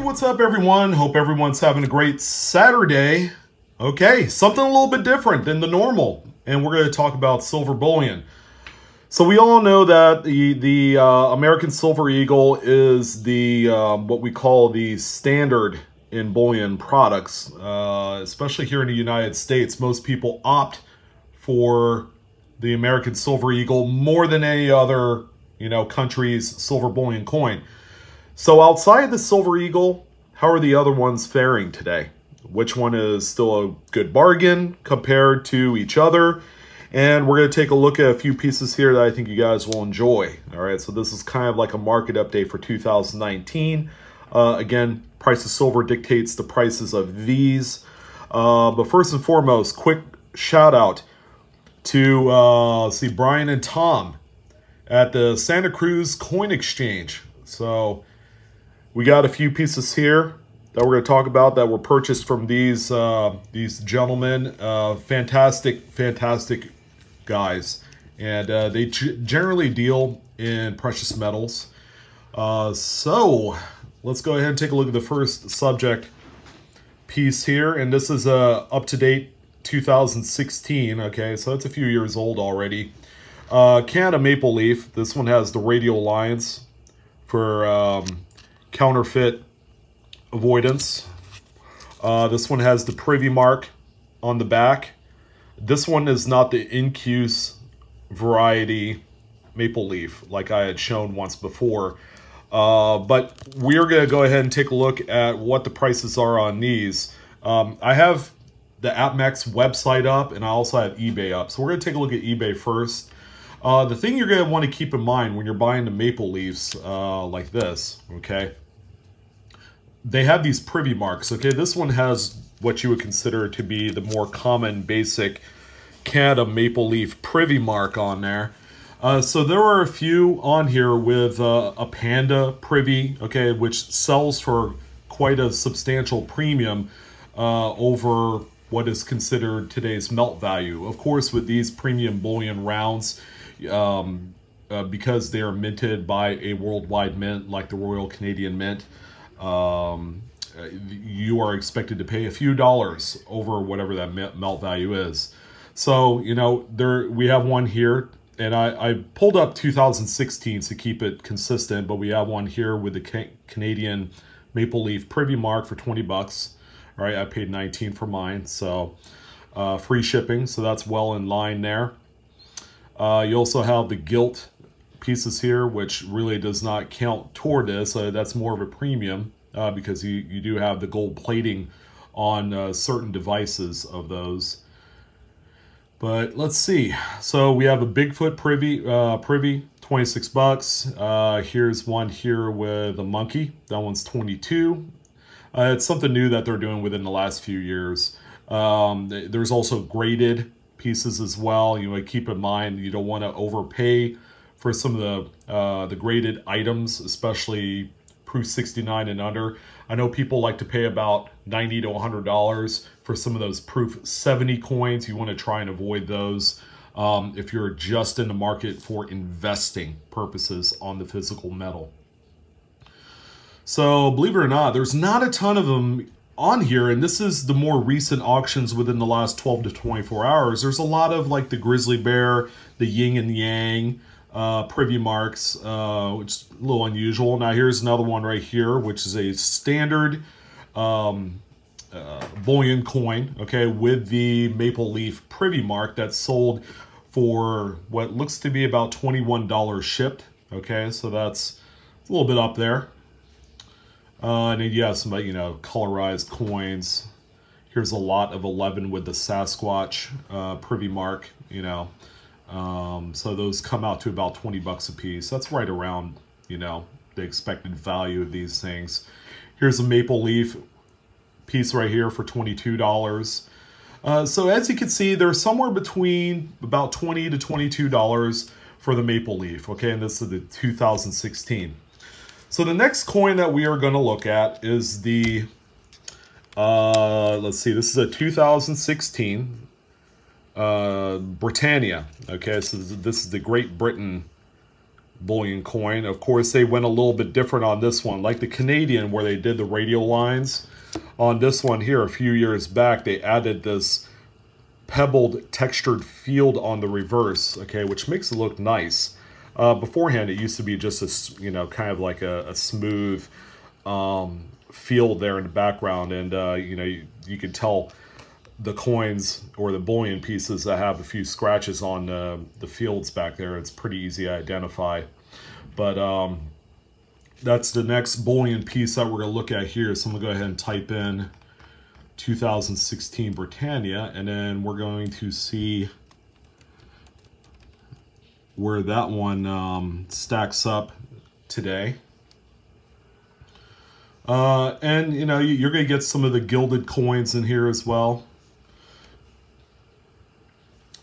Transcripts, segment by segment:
what's up everyone? Hope everyone's having a great Saturday. Okay, something a little bit different than the normal, and we're going to talk about silver bullion. So we all know that the American Silver Eagle is the what we call the standard in bullion products, especially here in the United States. Most people opt for the American Silver Eagle more than any other, country's silver bullion coin. So outside the Silver Eagle, how are the other ones faring today? Which one is still a good bargain compared to each other? And we're going to take a look at a few pieces here that I think you guys will enjoy. All right, so this is kind of like a market update for 2019. Again, price of silver dictates the prices of these. But first and foremost, quick shout out to Brian and Tom at the Santa Cruz Coin Exchange. So we got a few pieces here that we're going to talk about that were purchased from these gentlemen. Fantastic guys. And they generally deal in precious metals. So let's go ahead and take a look at the first subject piece here. And this is up-to-date 2016. Okay, so it's a few years old already. Canada Maple Leaf. This one has the radial lines for counterfeit avoidance. This one has the privy mark on the back. This one is not the incuse variety maple leaf like I had shown once before. But we're going to go ahead and take a look at what the prices are on these. I have the AppMax website up, and I also have eBay up. So we're going to take a look at eBay first. The thing you're going to want to keep in mind when you're buying the maple leaves like this, okay, they have these privy marks. Okay, this one has what you would consider to be the more common basic Canada maple leaf privy mark on there. So there are a few on here with a panda privy, okay, which sells for quite a substantial premium over what is considered today's melt value. Of course, with these premium bullion rounds, because they are minted by a worldwide mint like the Royal Canadian Mint, you are expected to pay a few dollars over whatever that melt value is. So, we have one here, and I pulled up 2016 to keep it consistent, but we have one here with the Canadian Maple Leaf Privy Mark for 20 bucks. All right, I paid 19 for mine, so free shipping, so that's well in line there. You also have the gilt pieces here, which really does not count toward this. That's more of a premium because you do have the gold plating on certain devices of those. But let's see. So we have a Bigfoot privy, 26 bucks. Here's one here with a monkey. That one's 22. It's something new that they're doing within the last few years. There's also graded pieces as well. Keep in mind you don't want to overpay for some of the graded items, especially proof 69 and under. I know people like to pay about $90 to $100 for some of those proof 70 coins. You want to try and avoid those if you're just in the market for investing purposes on the physical metal. So believe it or not, there's not a ton of them on here, and this is the more recent auctions within the last 12 to 24 hours. There's a lot of like the grizzly bear, the yin and yang privy marks, which is a little unusual. Now here's another one right here, which is a standard bullion coin, okay, with the maple leaf privy mark that's sold for what looks to be about $21 shipped. Okay, so that's a little bit up there. And then you have some, colorized coins. Here's a lot of 11 with the Sasquatch privy mark, so those come out to about 20 bucks a piece. That's right around, the expected value of these things. Here's a maple leaf piece right here for $22. So as you can see, they're somewhere between about $20 to $22 for the maple leaf. Okay, and this is the 2016. So the next coin that we are going to look at is the, let's see, this is a 2016 Britannia. Okay, so this is the Great Britain bullion coin. Of course, they went a little bit different on this one, like the Canadian where they did the radial lines. On this one here, a few years back, they added this pebbled textured field on the reverse, okay, which makes it look nice. Beforehand, it used to be just a, you know, kind of like a smooth field there in the background, and you know, you could tell the coins or the bullion pieces that have a few scratches on the fields back there. It's pretty easy to identify. But that's the next bullion piece that we're going to look at here. So I'm going to go ahead and type in 2016 Britannia, and then we're going to see where that one stacks up today. And, you know, you're going to get some of the gilded coins in here as well.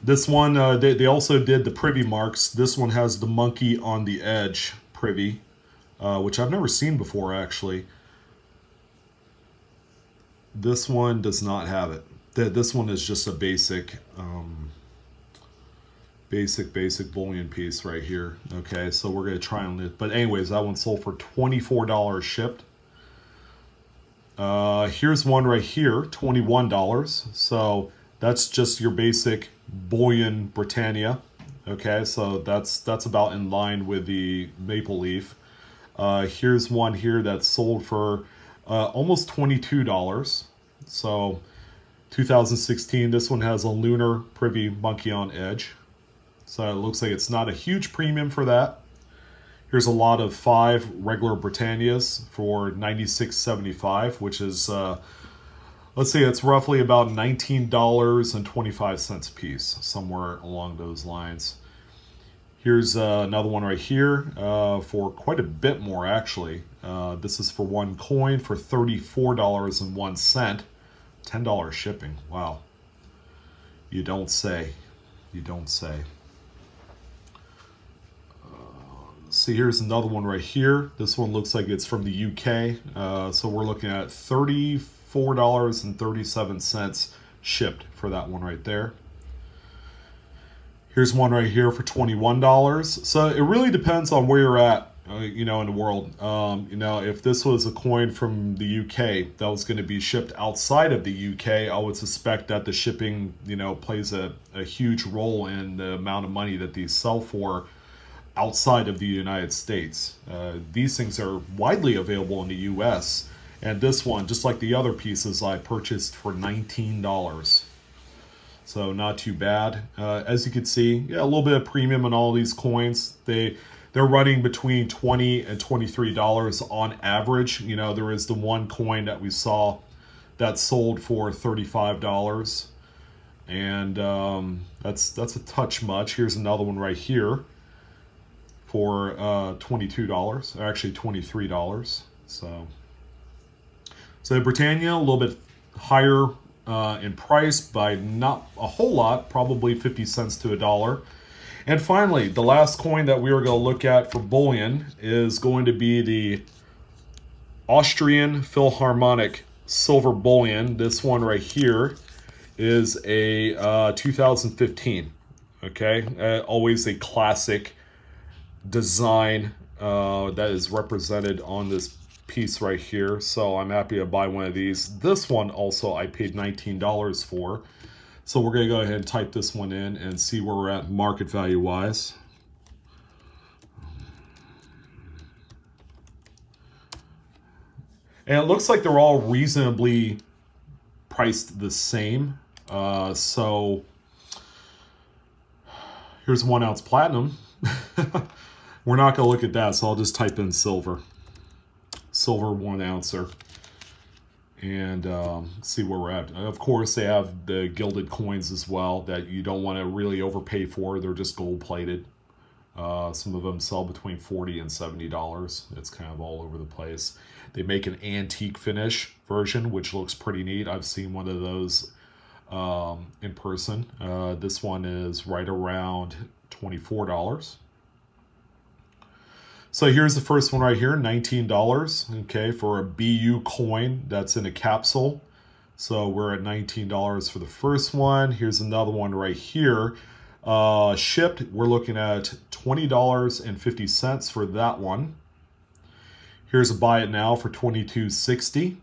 This one, they also did the privy marks. This one has the monkey on the edge privy, which I've never seen before, actually. This one does not have it. This one is just a basic, basic bullion piece right here. Okay, so we're going to try on it. But anyways, that one sold for $24 shipped. Here's one right here, $21. So that's just your basic bullion Britannia. Okay, so that's about in line with the maple leaf. Here's one here that's sold for almost $22. So 2016, this one has a lunar privy monkey on edge. So it looks like it's not a huge premium for that. Here's a lot of 5 regular Britannias for $96.75, which is, let's say it's roughly about $19.25 a piece, somewhere along those lines. Here's another one right here for quite a bit more, actually. This is for one coin for $34.01. $10 shipping. Wow. You don't say. You don't say. See, here's another one right here. This one looks like it's from the UK. So we're looking at $34.37 shipped for that one right there. Here's one right here for $21. So it really depends on where you're at, you know, in the world. You know, if this was a coin from the UK that was going to be shipped outside of the UK, I would suspect that the shipping, you know, plays a huge role in the amount of money that these sell for outside of the United States. These things are widely available in the US, and this one, just like the other pieces, I purchased for $19. So not too bad. As you can see, yeah, a little bit of premium on all these coins. They're running between $20 and $23 on average. You know, there is the one coin that we saw that sold for $35, and that's a touch much. Here's another one right here for $22, or actually $23. So Britannia, a little bit higher in price by not a whole lot, probably 50 cents to $1. And finally, the last coin that we are going to look at for bullion is going to be the Austrian Philharmonic silver bullion. This one right here is a 2015. Okay, always a classic design that is represented on this piece right here. So I'm happy to buy one of these. This one also I paid $19 for. So we're going to go ahead and type this one in and see where we're at market value wise. And it looks like they're all reasonably priced the same. So here's 1 ounce platinum. We're not going to look at that, so I'll just type in silver. Silver 1 ouncer. And see where we're at. Of course, they have the gilded coins as well that you don't want to really overpay for. They're just gold plated. Some of them sell between $40 and $70. It's kind of all over the place. They make an antique finish version, which looks pretty neat. I've seen one of those in person. This one is right around $24. So here's the first one right here, $19, okay, for a BU coin that's in a capsule. So we're at $19 for the first one. Here's another one right here. Shipped, we're looking at $20.50 for that one. Here's a buy it now for $22.60.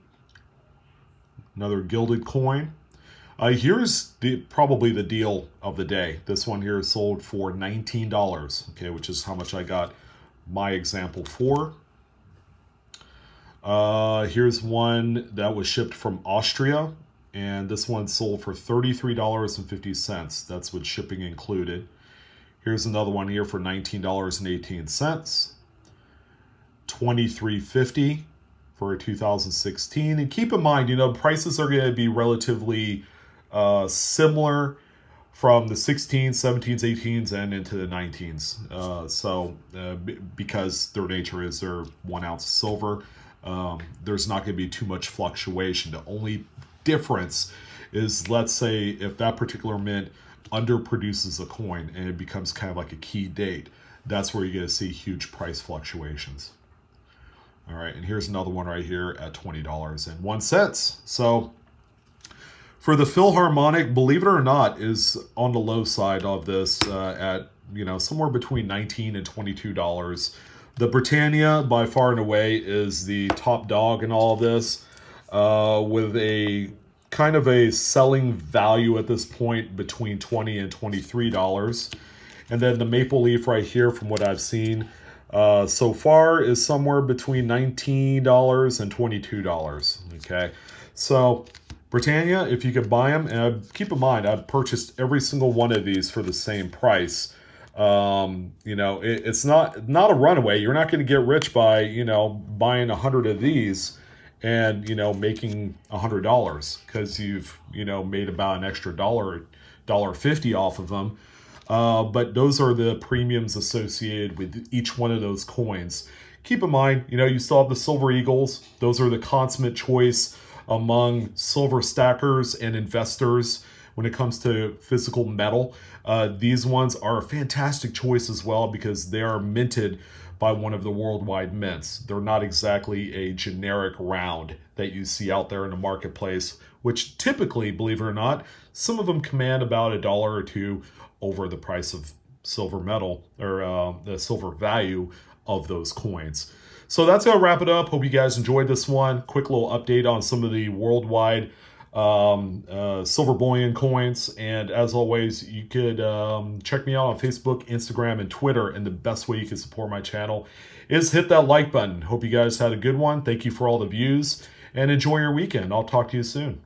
Another gilded coin. Here's probably the deal of the day. This one here is sold for $19, okay, which is how much I got my example for. Here's one that was shipped from Austria, and this one sold for $33.50. That's with shipping included. Here's another one here for $19.18. $23.50 for a 2016. And keep in mind, you know, prices are going to be relatively similar from the 16s, 17s, 18s, and into the 19s. Because their nature is they're 1 ounce of silver, there's not going to be too much fluctuation. The only difference is, let's say, if that particular mint underproduces a coin and it becomes kind of like a key date, that's where you're going to see huge price fluctuations. All right, and here's another one right here at $20.01. So for the Philharmonic, believe it or not, is on the low side of this at, you know, somewhere between $19 and $22. The Britannia, by far and away, is the top dog in all of this, with a kind of a selling value at this point between $20 and $23. And then the Maple Leaf right here, from what I've seen so far, is somewhere between $19 and $22. Okay, so Britannia, if you could buy them, and keep in mind, I've purchased every single one of these for the same price. You know, it's not a runaway. You're not going to get rich by, you know, buying 100 of these and, you know, making $100, because you've, you know, made about an extra $1.50 off of them. But those are the premiums associated with each one of those coins. Keep in mind, you know, you still have the Silver Eagles. Those are the consummate choice among silver stackers and investors when it comes to physical metal. These ones are a fantastic choice as well, because they are minted by one of the worldwide mints. They're not exactly a generic round that you see out there in the marketplace, which typically, believe it or not, some of them command about $1 or $2 over the price of silver metal, or the silver value of those coins. So that's going to wrap it up. Hope you guys enjoyed this one. Quick little update on some of the worldwide silver bullion coins. And as always, you could check me out on Facebook, Instagram, and Twitter. And the best way you can support my channel is hit that like button. Hope you guys had a good one. Thank you for all the views, and enjoy your weekend. I'll talk to you soon.